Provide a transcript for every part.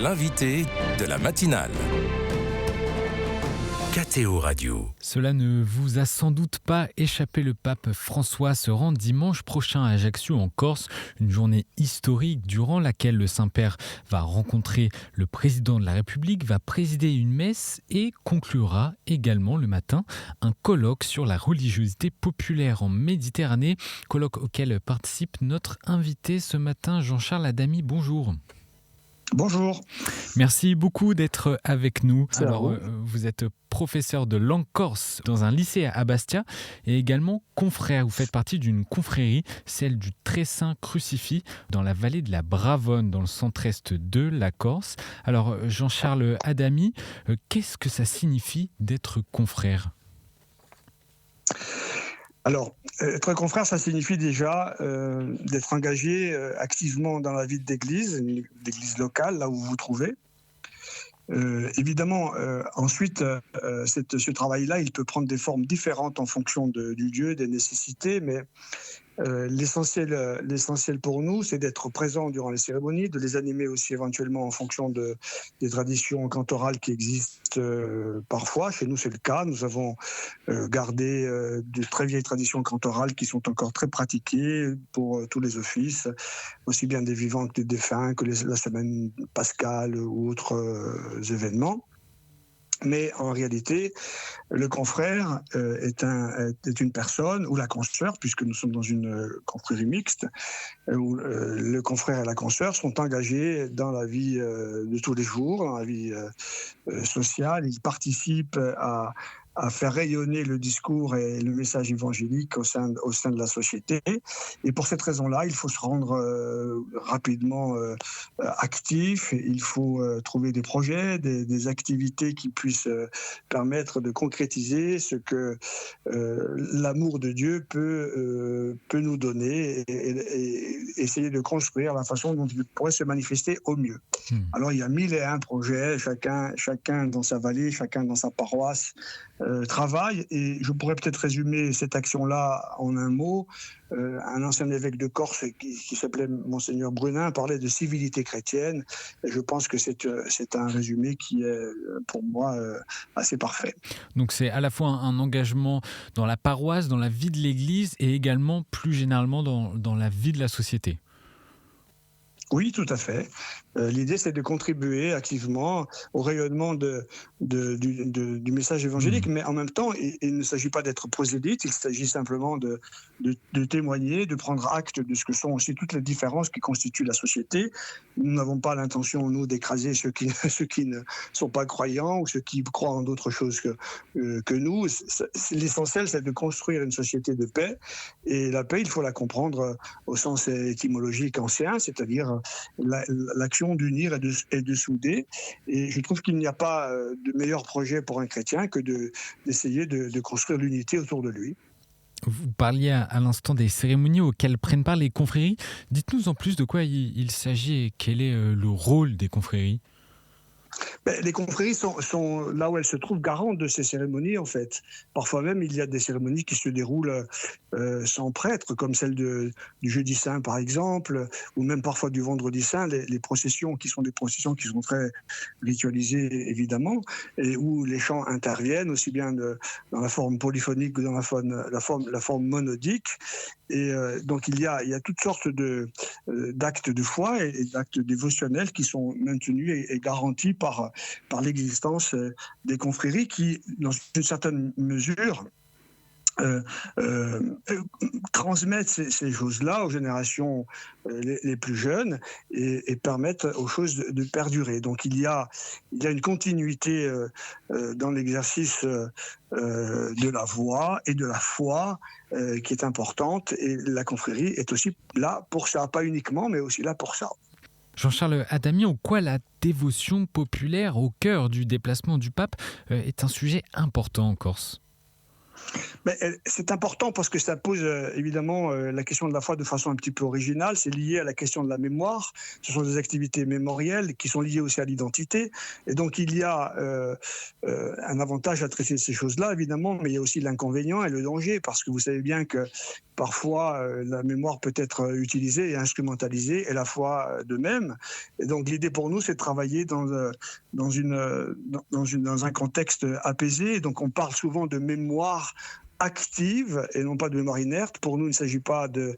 l'invité de la matinale. KTO Radio. Cela ne vous a sans doute pas échappé, le pape François se rend dimanche prochain à Ajaccio en Corse, une journée historique durant laquelle le Saint-Père va rencontrer le président de la République, va présider une messe et conclura également le matin un colloque sur la religiosité populaire en Méditerranée, colloque auquel participe notre invité ce matin, Jean-Charles Adamy. Bonjour. Bonjour. Merci beaucoup d'être avec nous. Alors, vous êtes professeur de langue corse dans un lycée à Bastia et également confrère. Vous faites partie d'une confrérie, celle du Très Saint Crucifix, dans la vallée de la Bravonne, dans le centre-est de la Corse. Alors, Jean-Charles Adamy, qu'est-ce que ça signifie d'être confrère ? Alors, être confrère, ça signifie déjà d'être engagé activement dans la vie de l'église locale, là où vous vous trouvez. Évidemment, ensuite, ce travail-là, il peut prendre des formes différentes en fonction du lieu, des nécessités, mais l'essentiel pour nous, c'est d'être présent durant les cérémonies, de les animer aussi éventuellement en fonction des traditions cantorales qui existent parfois. Chez nous, c'est le cas. Nous avons gardé de très vieilles traditions cantorales qui sont encore très pratiquées pour tous les offices, aussi bien des vivants que des défunts, que la semaine pascale ou autres événements. Mais en réalité, le confrère est une personne, ou la consoeur, puisque nous sommes dans une confrérie mixte, où le confrère et la consoeur sont engagés dans la vie de tous les jours, dans la vie sociale. Ils participent à faire rayonner le discours et le message évangélique au sein de la société. Et pour cette raison-là, il faut se rendre rapidement actif. Il faut trouver des projets, des activités qui puissent permettre de concrétiser ce que l'amour de Dieu peut nous donner et essayer de construire la façon dont il pourrait se manifester au mieux. Alors, il y a 1001 projets, chacun dans sa vallée, chacun dans sa paroisse, travail, et je pourrais peut-être résumer cette action-là en un mot. Un ancien évêque de Corse qui s'appelait Monseigneur Brunin parlait de civilité chrétienne, et je pense que c'est un résumé qui est pour moi assez parfait. Donc c'est à la fois un engagement dans la paroisse, dans la vie de l'Église, et également plus généralement dans la vie de la société. Oui, tout à fait. L'idée, c'est de contribuer activement au rayonnement du message évangélique, mais en même temps, il ne s'agit pas d'être prosélyte, il s'agit simplement de témoigner, de prendre acte de ce que sont aussi toutes les différences qui constituent la société. Nous n'avons pas l'intention, nous, d'écraser ceux qui ne sont pas croyants ou ceux qui croient en d'autres choses que nous. L'essentiel, c'est de construire une société de paix, et la paix, il faut la comprendre au sens étymologique ancien, c'est-à-dire l'action d'unir et de souder. Et je trouve qu'il n'y a pas de meilleur projet pour un chrétien que d'essayer de construire l'unité autour de lui. Vous parliez à l'instant des cérémonies auxquelles prennent part les confréries. Dites-nous en plus de quoi il s'agit et quel est le rôle des confréries. Les confréries sont là où elles se trouvent garantes de ces cérémonies, en fait. Parfois même, il y a des cérémonies qui se déroulent sans prêtre, comme celle du Jeudi Saint, par exemple, ou même parfois du Vendredi Saint, les processions qui sont des processions qui sont très ritualisées, évidemment, et où les chants interviennent, aussi bien dans la forme polyphonique que dans la forme monodique. Et donc, il y a toutes sortes d'actes de foi et d'actes dévotionnels qui sont maintenus et garantis par l'existence des confréries qui, dans une certaine mesure, transmettent ces choses-là aux générations les plus jeunes et permettent aux choses de perdurer. Donc il y a une continuité dans l'exercice de la voix et de la foi qui est importante, et la confrérie est aussi là pour ça, pas uniquement, mais aussi là pour ça. Jean-Charles Adamy, en quoi la dévotion populaire au cœur du déplacement du pape est un sujet important en Corse ? Mais c'est important parce que ça pose évidemment la question de la foi de façon un petit peu originale. C'est lié à la question de la mémoire. Ce sont des activités mémorielles qui sont liées aussi à l'identité. Et donc il y a un avantage à traiter ces choses-là, évidemment, mais il y a aussi l'inconvénient et le danger, parce que vous savez bien que parfois la mémoire peut être utilisée et instrumentalisée, et la foi de même. Et donc l'idée pour nous, c'est de travailler dans un contexte apaisé. Donc on parle souvent de mémoire active et non pas de mémoire inerte. Pour nous, il ne s'agit pas de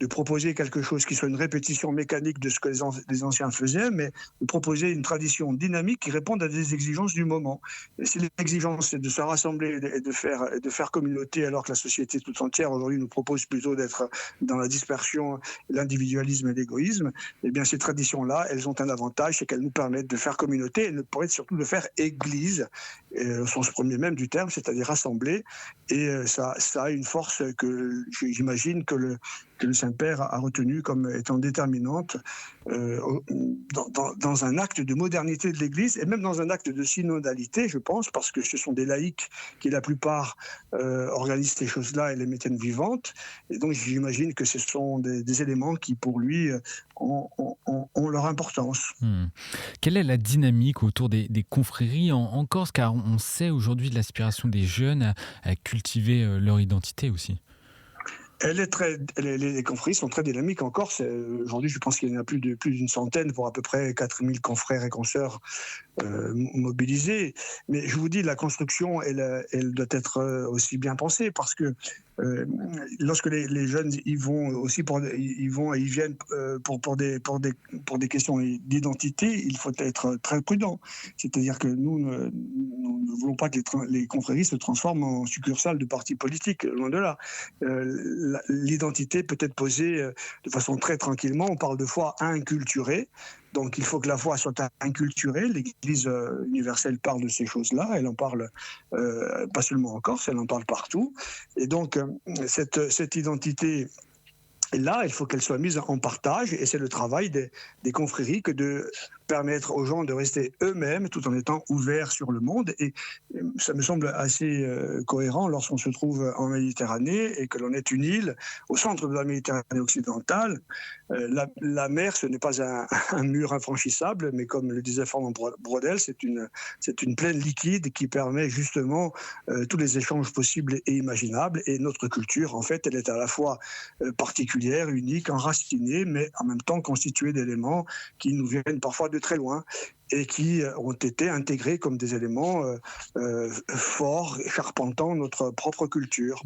proposer quelque chose qui soit une répétition mécanique de ce que les anciens faisaient, mais de proposer une tradition dynamique qui réponde à des exigences du moment. Et si l'exigence est de se rassembler et de faire communauté, alors que la société tout entière aujourd'hui nous propose plutôt d'être dans la dispersion, l'individualisme et l'égoïsme, eh bien ces traditions-là, elles ont un avantage, c'est qu'elles nous permettent de faire communauté et nous permettent surtout de faire église, au sens premier même du terme, c'est-à-dire rassembler. Et ça a une force que j'imagine que le Saint-Père a retenue comme étant déterminante dans un acte de modernité de l'Église et même dans un acte de synodalité, je pense, parce que ce sont des laïcs qui, la plupart, organisent ces choses-là et les maintiennent vivantes. Et donc, j'imagine que ce sont des éléments qui, pour lui, ont leur importance. Quelle est la dynamique autour des confréries en Corse? Car on sait aujourd'hui de l'aspiration des jeunes à cultiver leur identité aussi. Les confréries sont très dynamiques en Corse. Aujourd'hui, je pense qu'il y en a plus d'une centaine, pour à peu près 4000 confrères et consoeurs mobilisés. Mais je vous dis, la construction, elle doit être aussi bien pensée, parce que lorsque les jeunes ils viennent pour des questions d'identité, il faut être très prudent. C'est-à-dire que nous ne voulons pas que les confréries se transforment en succursales de partis politiques, loin de là. L'identité peut être posée de façon très tranquillement. On parle de foi inculturée. Donc il faut que la foi soit inculturée. L'Église universelle parle de ces choses-là. Elle en parle pas seulement en Corse, elle en parle partout. Et donc cette identité, là, il faut qu'elle soit mise en partage. Et c'est le travail des confréries que de permettre aux gens de rester eux-mêmes tout en étant ouverts sur le monde. Et ça me semble assez cohérent lorsqu'on se trouve en Méditerranée et que l'on est une île au centre de la Méditerranée occidentale. La mer, ce n'est pas un mur infranchissable, mais comme le disait Fernand Braudel, c'est une plaine liquide qui permet justement tous les échanges possibles et imaginables. Et notre culture, en fait, elle est à la fois particulière, unique, enracinée, mais en même temps constituée d'éléments qui nous viennent parfois de très loin et qui ont été intégrés comme des éléments forts, charpentant notre propre culture.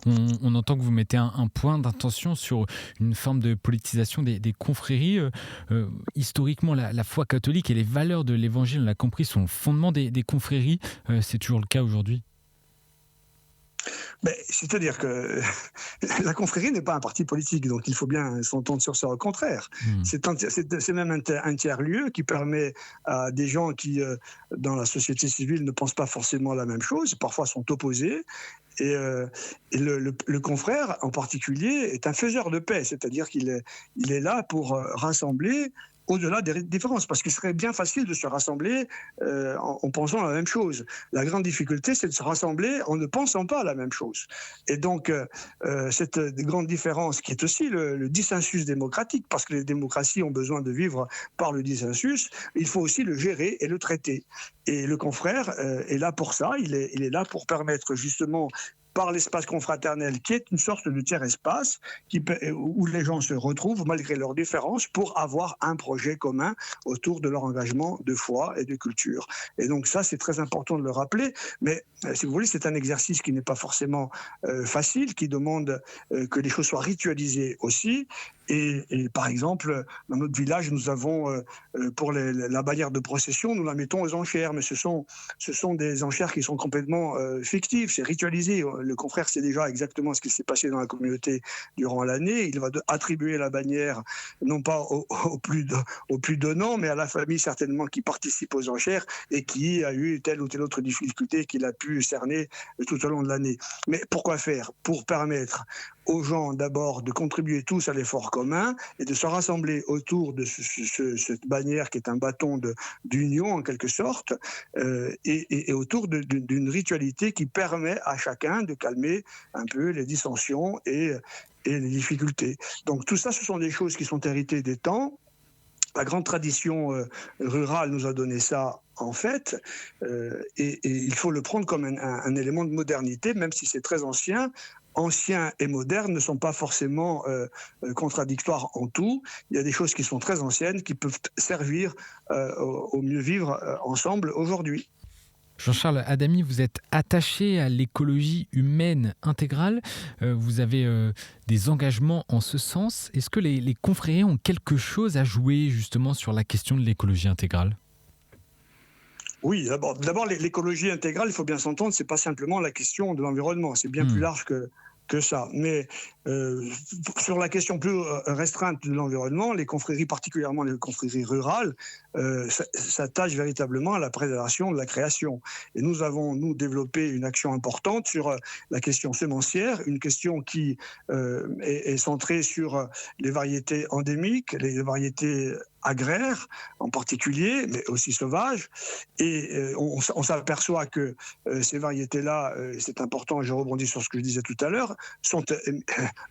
On entend que vous mettez un point d'intention sur une forme de politisation des confréries. Historiquement, la foi catholique et les valeurs de l'Évangile, on l'a compris, sont le fondement des confréries. C'est toujours le cas aujourd'hui? C'est-à-dire que la confrérie n'est pas un parti politique, donc il faut bien s'entendre sur ça. Au contraire, c'est même un tiers-lieu qui permet à des gens qui, dans la société civile, ne pensent pas forcément la même chose, parfois sont opposés. Et le confrère, en particulier, est un faiseur de paix, c'est-à-dire qu'il est là pour rassembler au-delà des différences, parce qu'il serait bien facile de se rassembler en pensant la même chose. La grande difficulté, c'est de se rassembler en ne pensant pas la même chose. Et donc, cette grande différence, qui est aussi le dissensus démocratique, parce que les démocraties ont besoin de vivre par le dissensus, il faut aussi le gérer et le traiter. Et le confrère est là pour ça, il est là pour permettre justement, par l'espace confraternel, qui est une sorte de tiers-espace où les gens se retrouvent malgré leurs différences pour avoir un projet commun autour de leur engagement de foi et de culture. Et donc ça, c'est très important de le rappeler, mais si vous voulez, c'est un exercice qui n'est pas forcément facile, qui demande que les choses soient ritualisées aussi. Et par exemple, dans notre village, nous avons, pour la bannière de procession, nous la mettons aux enchères, mais ce sont des enchères qui sont complètement fictives, c'est ritualisé. Le confrère sait déjà exactement ce qui s'est passé dans la communauté durant l'année. Il va attribuer la bannière, non pas au plus donnant, mais à la famille certainement qui participe aux enchères et qui a eu telle ou telle autre difficulté qu'il a pu cerner tout au long de l'année. Mais pourquoi faire? Pour permettre aux gens d'abord de contribuer tous à l'effort commun et de se rassembler autour de cette bannière qui est un bâton d'union en quelque sorte, et autour d'une ritualité qui permet à chacun de calmer un peu les dissensions et les difficultés. Donc tout ça, ce sont des choses qui sont héritées des temps. La grande tradition rurale nous a donné ça en fait, et il faut le prendre comme un élément de modernité, même si c'est très ancien. Ancien et moderne ne sont pas forcément contradictoires en tout. Il y a des choses qui sont très anciennes qui peuvent servir au mieux vivre ensemble aujourd'hui. Jean-Charles Adamy, vous êtes attaché à l'écologie humaine intégrale. Vous avez des engagements en ce sens. Est-ce que les confréries ont quelque chose à jouer justement sur la question de l'écologie intégrale ? Oui, d'abord l'écologie intégrale, il faut bien s'entendre, c'est pas simplement la question de l'environnement, c'est bien plus large que ça. Mais sur la question plus restreinte de l'environnement, les confréries, particulièrement les confréries rurales, s'attachent véritablement à la préservation de la création. Et nous avons, développé une action importante sur la question semencière, une question qui est centrée sur les variétés endémiques, les variétés agraires en particulier, mais aussi sauvages. Et on s'aperçoit que ces variétés-là, c'est important, je rebondis sur ce que je disais tout à l'heure, sont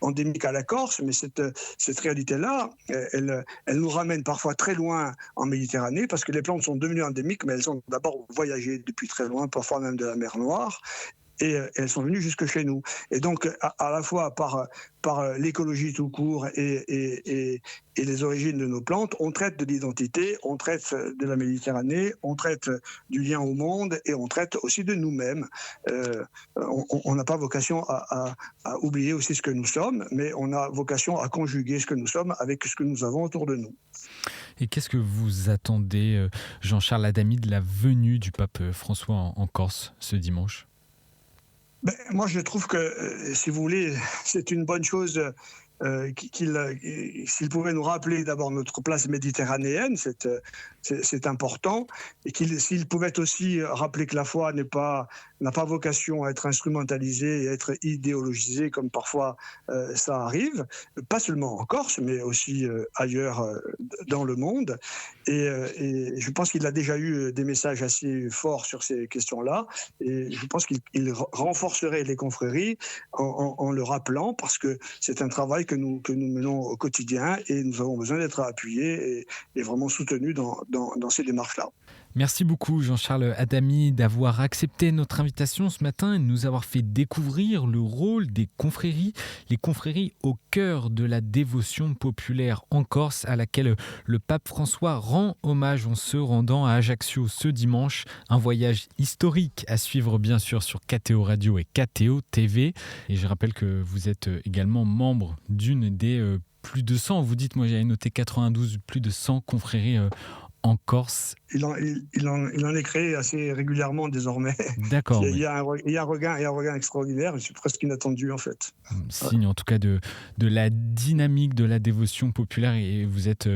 endémiques à la Corse, mais cette réalité-là, elle nous ramène parfois très loin en Méditerranée, parce que les plantes sont devenues endémiques, mais elles ont d'abord voyagé depuis très loin, parfois même de la mer Noire, et elles sont venues jusque chez nous. Et donc, à la fois par l'écologie tout court et les origines de nos plantes, on traite de l'identité, on traite de la Méditerranée, on traite du lien au monde et on traite aussi de nous-mêmes. On n'a pas vocation à oublier aussi ce que nous sommes, mais on a vocation à conjuguer ce que nous sommes avec ce que nous avons autour de nous. Et qu'est-ce que vous attendez, Jean-Charles Adamy, de la venue du pape François en Corse ce dimanche ? Moi, je trouve que, si vous voulez, c'est une bonne chose s'il pouvait nous rappeler d'abord notre place méditerranéenne, c'est important, et s'il pouvait aussi rappeler que la foi n'a pas vocation à être instrumentalisée et à être idéologisée comme parfois ça arrive, pas seulement en Corse, mais aussi ailleurs dans le monde. Et je pense qu'il a déjà eu des messages assez forts sur ces questions-là, et je pense qu'il renforcerait les confréries en le rappelant, parce que c'est un travail que nous menons au quotidien et nous avons besoin d'être appuyés et vraiment soutenus dans ces démarches-là. Merci beaucoup Jean-Charles Adamy d'avoir accepté notre invitation ce matin et de nous avoir fait découvrir le rôle des confréries, les confréries au cœur de la dévotion populaire en Corse à laquelle le pape François rend hommage en se rendant à Ajaccio ce dimanche. Un voyage historique à suivre bien sûr sur KTO Radio et KTO TV. Et je rappelle que vous êtes également membre d'une des plus de 100, vous dites, moi j'avais noté 92, plus de 100 confréries en Corse. Il en est créé assez régulièrement désormais. D'accord. Il y a un regain extraordinaire, c'est presque inattendu en fait. Signe en tout cas de la dynamique de la dévotion populaire et vous êtes,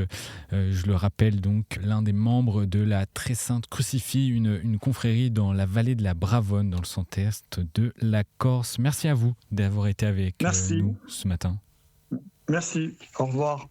je le rappelle donc, l'un des membres de la Très Sainte Crucifix, une confrérie dans la vallée de la Bravonne, dans le centre-est de la Corse. Merci à vous d'avoir été avec nous ce matin. Merci, au revoir.